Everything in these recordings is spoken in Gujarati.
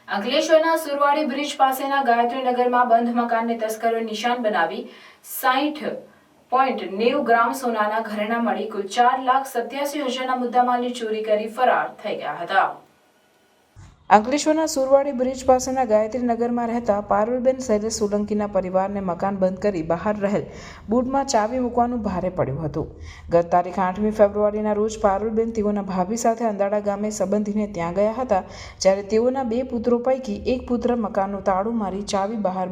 અંકલેશ્વરના સુરવાડી બ્રિજ પાસેના ગાયત્રીનગરમાં બંધ મકાનને તસ્કરોએ નિશાન બનાવી 60.90 ગ્રામ સોનાના ઘરેણાં મળી કુલ 4,87,000ના મુદ્દામાલની ચોરી કરી ફરાર થઈ ગયા હતા। અંકલેશ્વરના સુરવાડી બ્રિજ પાસેના ગાયત્રીનગરમાં રહેતા પારુલબેન શૈલેષ સોલંકીના પરિવારને મકાન બંધ કરી બહાર રહેલ બૂટમાં ચાવી મૂકવાનું ભારે પડ્યું હતું। ગત તારીખ 8મી ફેબ્રુઆરીના રોજ પારુલબેન તેઓના ભાભી સાથે અંદાડા ગામે સંબંધીને ત્યાં ગયા હતા, જ્યારે તેઓના 2 પુત્રો પૈકી એક પુત્ર મકાનનું તાળું મારી ચાવી બહાર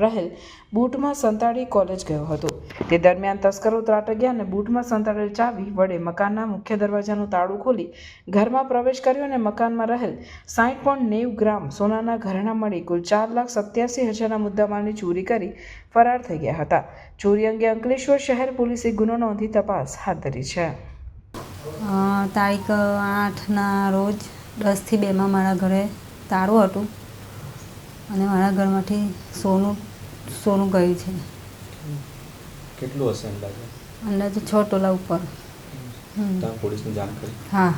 રહેલ બૂટમાં સંતાડી કોલેજ ગયો હતો। તે દરમિયાન તસ્કરો ત્રાટક્યા અને બૂટમાં સંતાડેલ ચાવી વડે મકાનના મુખ્ય દરવાજાનું તાળું ખોલી ઘરમાં પ્રવેશ કર્યો અને મકાનમાં રહેલ 60.90 ગ્રામ સોનાના ઘરેણાં મળી કુલ 4,87,000ના મુદ્દામાલની ચોરી કરી ફરાર થઈ ગયા હતા। ચોરી અંગે અંકલેશ્વર શહેર પોલીસે ગુનો નોંધી તપાસ હાથ ધરી છે। તારીખ 8ના રોજ 10 થી 2માં મારા ઘરે તાળું હતું અને મારા ઘરમાંથી સોનું ગયું છે। કેટલું હશે અંદાજે? અંદાજે 6 તોલા ઉપર। તમે પોલીસને જાણ કરી? हाँ।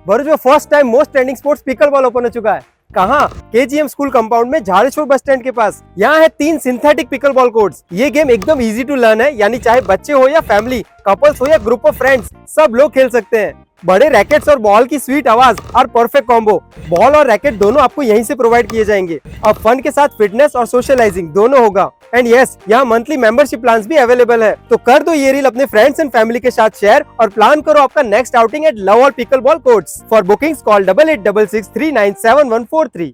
भरूच में first time most trending sports pickle ball open हो चुका है। कहाँ? केजीएम स्कूल कंपाउंड में झाड़ेश्वर बस स्टैंड के पास। यहाँ है 3 सिंथेटिक पिकल बॉल कोर्ट्स। ये गेम एकदम इजी टू लर्न है, यानी चाहे बच्चे हो या फैमिली, कपल्स हो या ग्रुप ऑफ फ्रेंड्स, सब लोग खेल सकते हैं। बड़े रैकेट्स और बॉल की स्वीट आवाज और परफेक्ट कॉम्बो, बॉल और रैकेट दोनों आपको यहीं से प्रोवाइड किए जाएंगे। अब फन के साथ फिटनेस और सोशलाइजिंग दोनों होगा। एंड यस, यहाँ मंथली मेंबरशिप प्लान्स भी अवेलेबल है। तो कर दो ये रील अपने फ्रेंड्स एंड फैमिली के साथ शेयर और प्लान करो आपका नेक्स्ट आउटिंग एट लव और pickle ball courts. For bookings call 8866 397143।